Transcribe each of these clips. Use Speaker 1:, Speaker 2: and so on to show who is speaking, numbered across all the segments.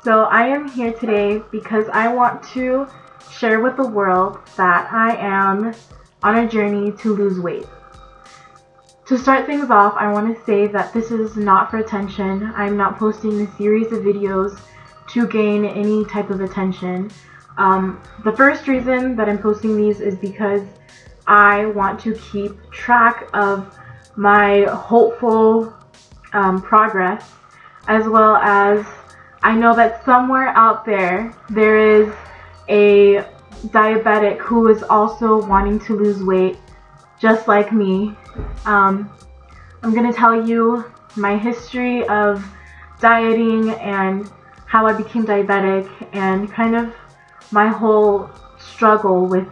Speaker 1: So I am here today because I want to share with the world that I am on a journey to lose weight. To start things off, I want to say that this is not for attention. I'm not posting a series of videos to gain any type of attention. The first reason that I'm posting these is because I want to keep track of my hopeful progress, as well as I know that somewhere out there is a diabetic who is also wanting to lose weight just like me. I'm going to tell you my history of dieting and how I became diabetic and kind of my whole struggle with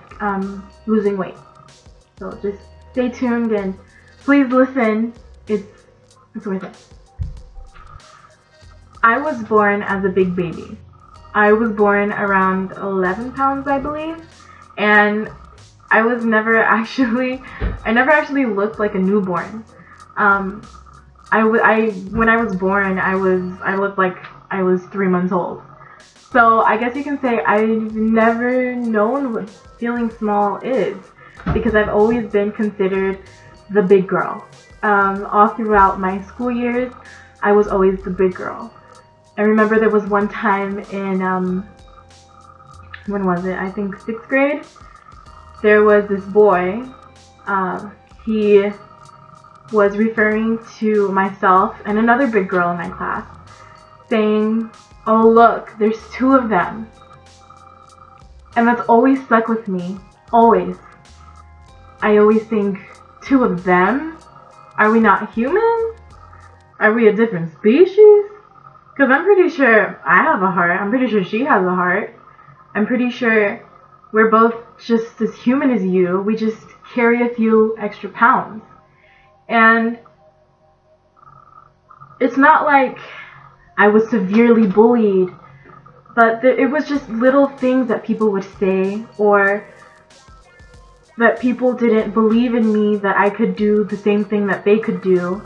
Speaker 1: losing weight. So just stay tuned and please listen. It's worth it. I was born as a big baby. I was born around 11 pounds, I believe, and I never actually looked like a newborn. When I was born, I looked like I was 3 months old. So I guess you can say I've never known what feeling small is, because I've always been considered the big girl. All throughout my school years, I was always the big girl. I remember there was one time in, when was it? I think 6th grade. There was this boy, he was referring to myself and another big girl in my class, saying, "Oh look, there's 2 of them." And that's always stuck with me, always. I always think, 2 of them? Are we not human? Are we a different species? Because I'm pretty sure I have a heart. I'm pretty sure she has a heart. I'm pretty sure we're both just as human as you. We just carry a few extra pounds. And it's not like I was severely bullied, but it was just little things that people would say, or that people didn't believe in me that I could do the same thing that they could do,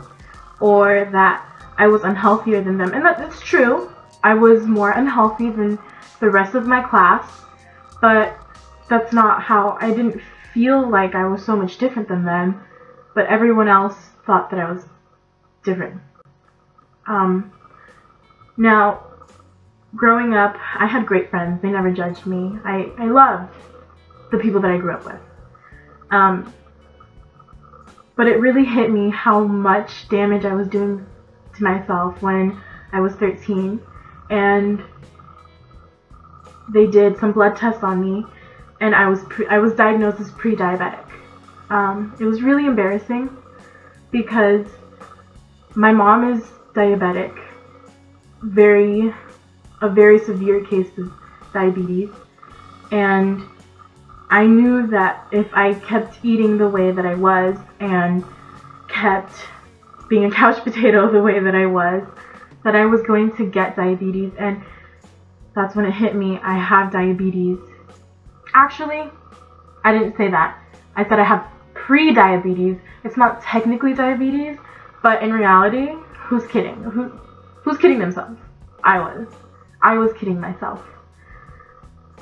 Speaker 1: or that I was unhealthier than them. And that's true. I was more unhealthy than the rest of my class, but that's not how I didn't feel like I was so much different than them, but everyone else thought that I was different. Now, growing up, I had great friends. They never judged me. I loved the people that I grew up with. But it really hit me how much damage I was doing to myself when I was 13, and they did some blood tests on me, and I was diagnosed as pre-diabetic. It was really embarrassing because my mom is diabetic, a very severe case of diabetes, and I knew that if I kept eating the way that I was and kept being a couch potato the way that I was going to get diabetes. And that's when it hit me. I have diabetes. Actually, I didn't say that. I said I have pre-diabetes. It's not technically diabetes, but in reality, who's kidding? Who's kidding themselves? I was kidding myself.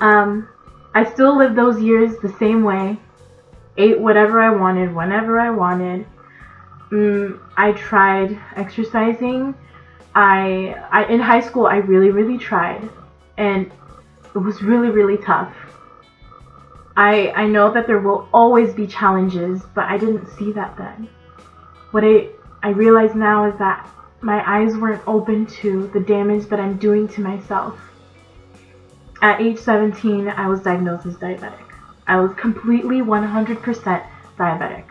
Speaker 1: I still lived those years the same way. Ate whatever I wanted, whenever I wanted. I tried exercising. In high school, I really tried, and it was really tough. I know that there will always be challenges, but I didn't see that then. What I realize now is that my eyes weren't open to the damage that I'm doing to myself. At age 17, I was diagnosed as diabetic. I was completely 100% diabetic.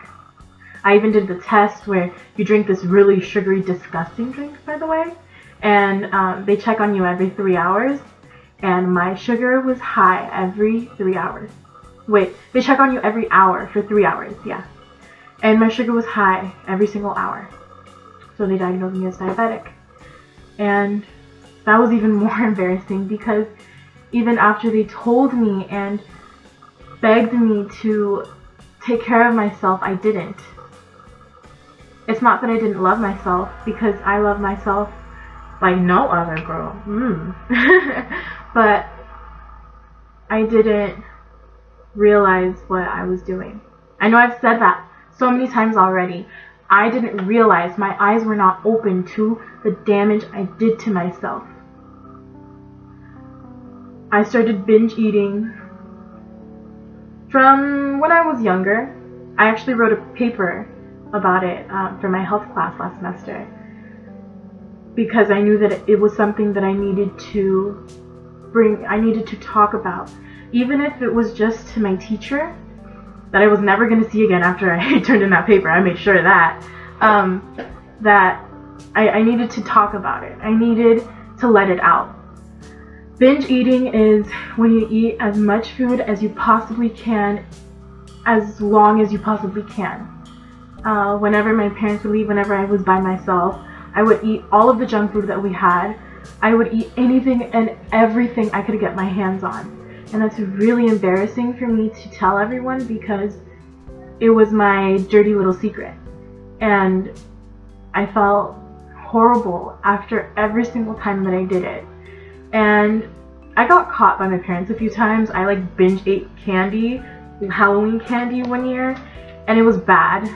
Speaker 1: I even did the test where you drink this really sugary, disgusting drink, by the way, and they check on you every 3 hours, and my sugar was high every 3 hours. Wait, they check on you every hour for 3 hours, yeah. And my sugar was high every single hour. So they diagnosed me as diabetic. And that was even more embarrassing because even after they told me and begged me to take care of myself, I didn't. It's not that I didn't love myself, because I love myself like no other girl. But I didn't realize what I was doing. I know I've said that so many times already. I didn't realize my eyes were not open to the damage I did to myself. I started binge eating from when I was younger. I actually wrote a paper about it for my health class last semester, because I knew that it was something that I needed to talk about, even if it was just to my teacher that I was never going to see again after I turned in that paper. I made sure of that I needed to talk about it. I needed to let it out. Binge eating is when you eat as much food as you possibly can, as long as you possibly can. Whenever my parents would leave, whenever I was by myself, I would eat all of the junk food that we had. I would eat anything and everything I could get my hands on. And that's really embarrassing for me to tell everyone, because it was my dirty little secret. And I felt horrible after every single time that I did it. And I got caught by my parents a few times. I like binge ate candy, Halloween candy one year, and it was bad.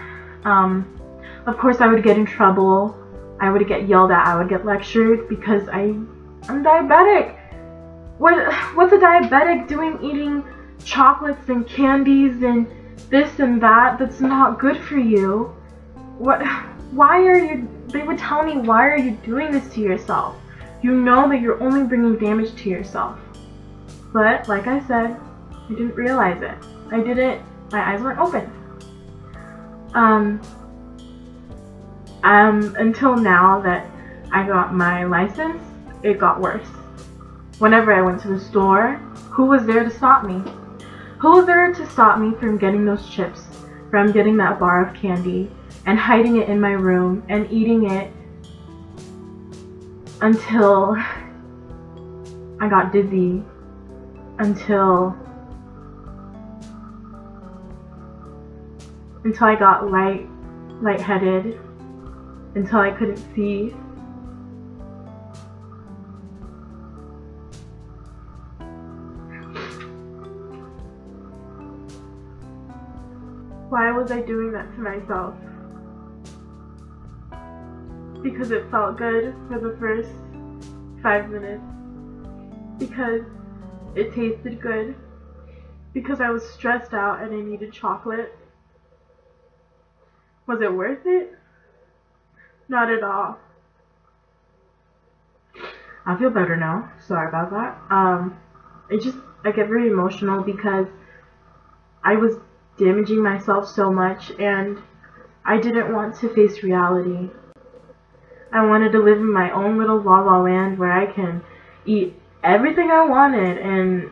Speaker 1: Of course I would get in trouble. I would get yelled at. I would get lectured because I'm diabetic. What's a diabetic doing eating chocolates and candies and this and that? That's not good for you. They would tell me, why are you doing this to yourself? You know that you're only bringing damage to yourself. But like I said, I didn't realize it. My eyes weren't open. Until now that I got my license, it got worse. Whenever I went to the store, who was there to stop me? Who was there to stop me from getting those chips, from getting that bar of candy, and hiding it in my room and eating it until I got dizzy, until I got lightheaded, until I couldn't see. Why was I doing that to myself? Because it felt good for the first 5 minutes. Because it tasted good. Because I was stressed out and I needed chocolate. Was it worth it? Not at all. I feel better now. Sorry about that. I get very emotional because I was damaging myself so much and I didn't want to face reality. I wanted to live in my own little la la land where I can eat everything I wanted and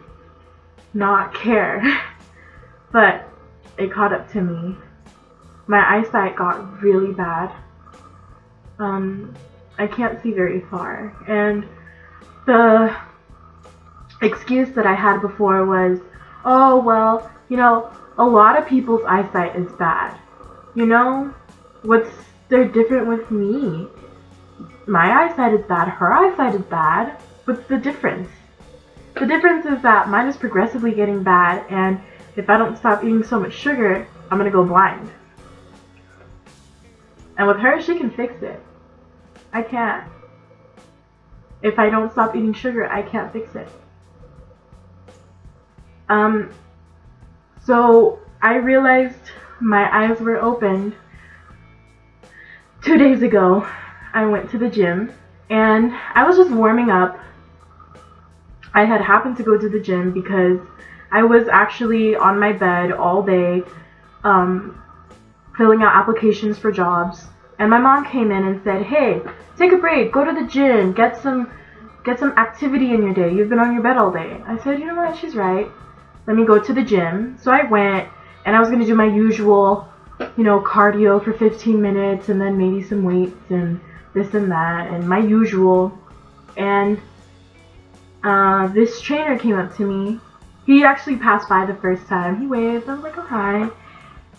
Speaker 1: not care. But it caught up to me. My eyesight got really bad. I can't see very far. And the excuse that I had before was, oh, well, you know, a lot of people's eyesight is bad. You know, they're different with me. My eyesight is bad, her eyesight is bad. What's the difference? The difference is that mine is progressively getting bad, and if I don't stop eating so much sugar, I'm gonna go blind. And with her, she can fix it. I can't. If I don't stop eating sugar, I can't fix it. So I realized my eyes were opened 2 days ago. I went to the gym and I was just warming up. I had happened to go to the gym because I was actually on my bed all day filling out applications for jobs, and my mom came in and said, hey, take a break, go to the gym, get some activity in your day, you've been on your bed all day. I said, you know what, she's right, let me go to the gym. So I went, and I was going to do my usual, you know, cardio for 15 minutes and then maybe some weights and this and that and my usual. And this trainer came up to me. He actually passed by the first time. He waved. I was like, oh, hi.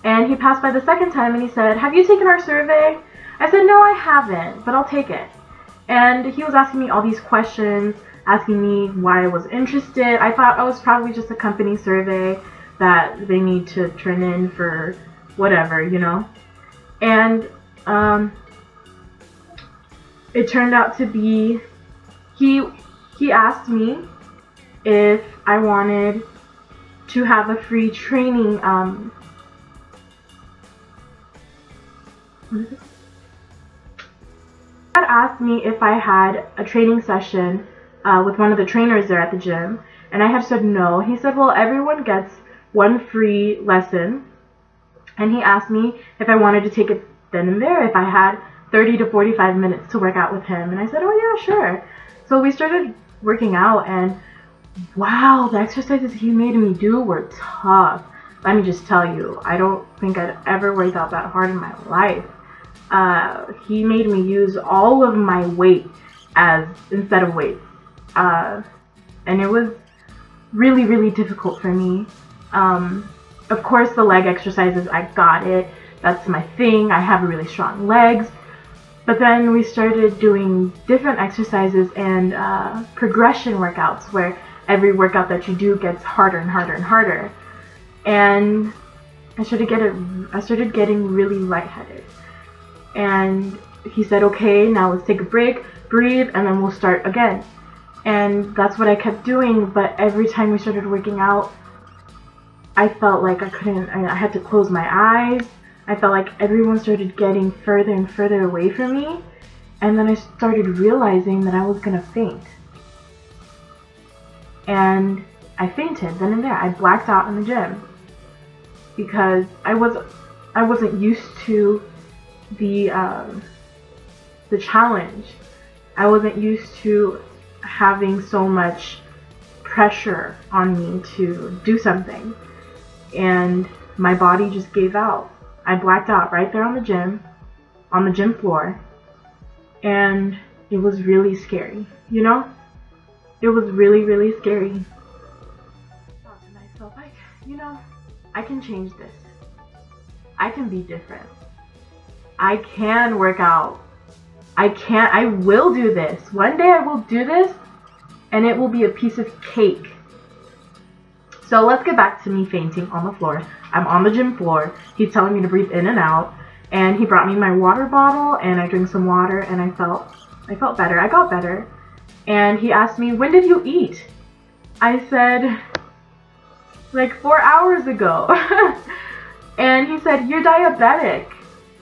Speaker 1: And he passed by the second time and he said, have you taken our survey? I said, no, I haven't, but I'll take it. And he was asking me all these questions, asking me why I was interested. I thought I was probably just a company survey that they need to turn in for whatever, you know. And it turned out to be, he asked me if I wanted to have a free training, had asked me if I had a training session with one of the trainers there at the gym, and I had said no. He said, well, everyone gets one free lesson, and he asked me if I wanted to take it then and there, if I had 30 to 45 minutes to work out with him. And I said, oh yeah, sure. So we started working out, and wow, the exercises he made me do were tough. Let me just tell you, I don't think I'd ever worked out that hard in my life. He made me use all of my weight instead of weights. And it was really, really difficult for me. Of course, the leg exercises, I got it. That's my thing. I have really strong legs. But then we started doing different exercises and progression workouts where every workout that you do gets harder and harder and harder. And I started getting really lightheaded. And he said, okay, now let's take a break, breathe, and then we'll start again. And that's what I kept doing, but every time we started working out, I felt like I had to close my eyes. I felt like everyone started getting further and further away from me. And then I started realizing that I was gonna faint. And I fainted then and there. I blacked out in the gym because I wasn't used to the challenge. I wasn't used to having so much pressure on me to do something, and my body just gave out. I blacked out right there on the gym floor, and it was really scary, you know? It was really, really scary. I thought to myself, like, you know, I can change this. I can be different. I can work out. I will do this. One day I will do this, and it will be a piece of cake. So let's get back to me fainting on the floor. I'm on the gym floor. He's telling me to breathe in and out, and he brought me my water bottle, and I drank some water, and I felt better. I got better. And he asked me, when did you eat? I said, like 4 hours ago. And he said, you're diabetic.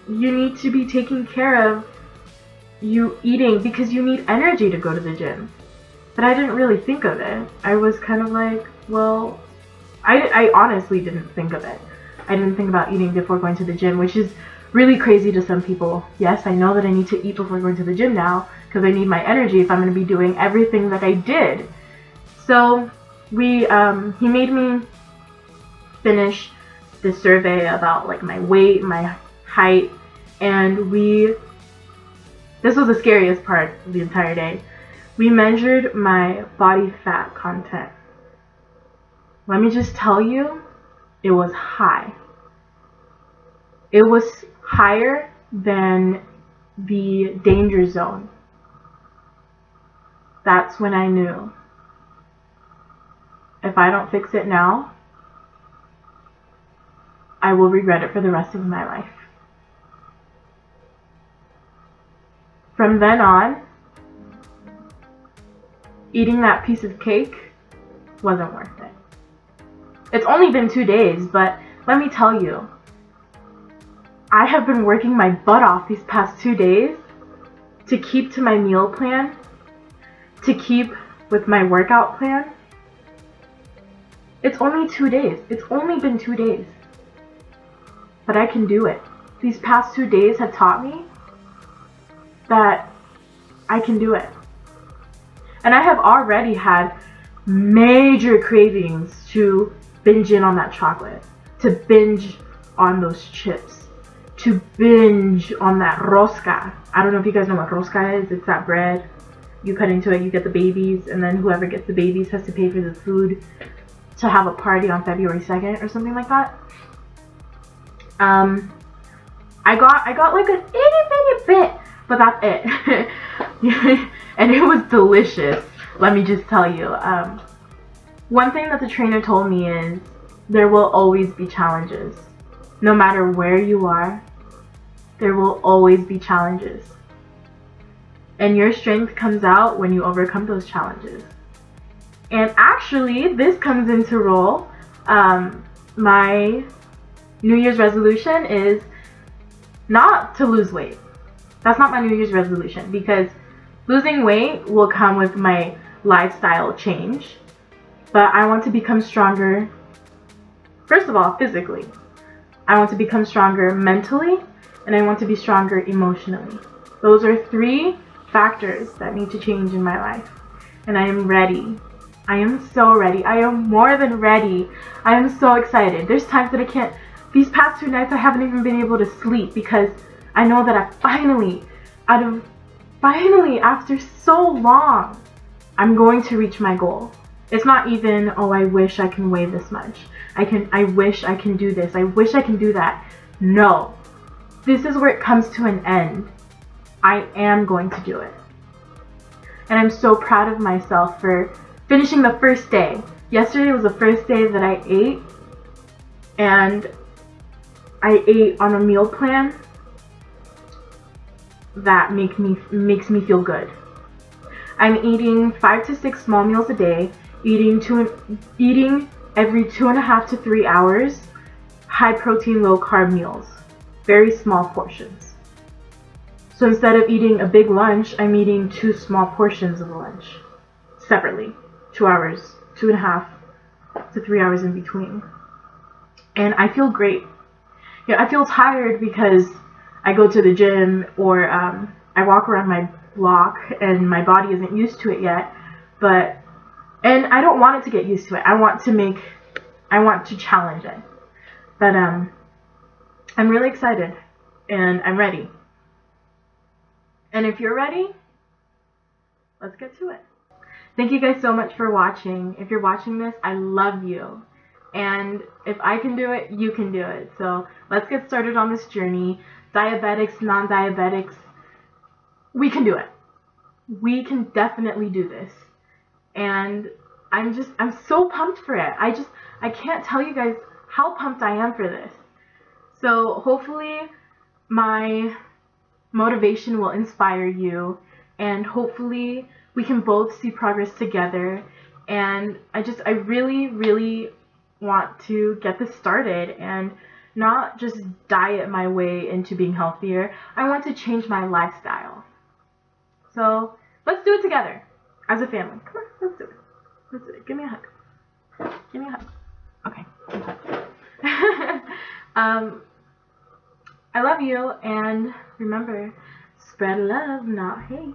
Speaker 1: You need to be taking care of you eating because you need energy to go to the gym. But I didn't really think of it. I was kind of like, well, I honestly didn't think of it. I didn't think about eating before going to the gym, which is really crazy to some people. Yes, I know that I need to eat before going to the gym now because I need my energy if I'm going to be doing everything that I did. So he made me finish the survey about like my weight, my height, and this was the scariest part of the entire day. We measured my body fat content. Let me just tell you, it was high. It was higher than the danger zone. That's when I knew, if I don't fix it now, I will regret it for the rest of my life. From then on, eating that piece of cake wasn't worth it. It's only been 2 days, but let me tell you, I have been working my butt off these past 2 days to keep to my meal plan, to keep with my workout plan. It's only 2 days. It's only been 2 days. But I can do it. These past 2 days have taught me that I can do it. And I have already had major cravings to binge in on that chocolate, to binge on those chips, to binge on that rosca. I don't know if you guys know what rosca is. It's that bread. You cut into it, you get the babies, and then whoever gets the babies has to pay for the food to have a party on February 2nd or something like that. I got like an itty bitty bit, but that's it. and it was delicious. Let me just tell you. One thing that the trainer told me is there will always be challenges. No matter where you are, there will always be challenges. And your strength comes out when you overcome those challenges. And actually, this comes into role. My New Year's resolution is not to lose weight. That's not my New Year's resolution, because losing weight will come with my lifestyle change. But I want to become stronger, first of all, physically. I want to become stronger mentally, and I want to be stronger emotionally. Those are 3 factors that need to change in my life. And I am ready. I am so ready. I am more than ready. I am so excited. There's times that I can't, these past 2 nights I haven't even been able to sleep, because I know that I finally, after so long, I'm going to reach my goal. It's not even, oh, I wish I can weigh this much. I wish I can do this. I wish I can do that. No. This is where it comes to an end. I am going to do it. And I'm so proud of myself for finishing the first day. Yesterday was the first day that I ate, and I ate on a meal plan that makes me feel good. I'm eating 5 to 6 small meals a day, eating every 2.5 to 3 hours, high protein, low carb meals, very small portions. So instead of eating a big lunch, I'm eating 2 small portions of lunch separately, 2 hours, 2.5 to 3 hours in between. And I feel great. I feel tired because I go to the gym, or I walk around my block and my body isn't used to it yet, and I don't want it to get used to it. I want to challenge it. But I'm really excited, and I'm ready. And if you're ready, let's get to it. Thank you guys so much for watching. If you're watching this, I love you. And if I can do it, you can do it. So let's get started on this journey. Diabetics, non-diabetics, we can do it. We can definitely do this. And I'm so pumped for it. I can't tell you guys how pumped I am for this. So hopefully my motivation will inspire you, and hopefully we can both see progress together. And I really want to get this started and not just diet my way into being healthier. I want to change my lifestyle. So let's do it together as a family. Come on, let's do it. Let's do it. Give me a hug. Give me a hug. Okay. I love you, and remember, spread love, not hate.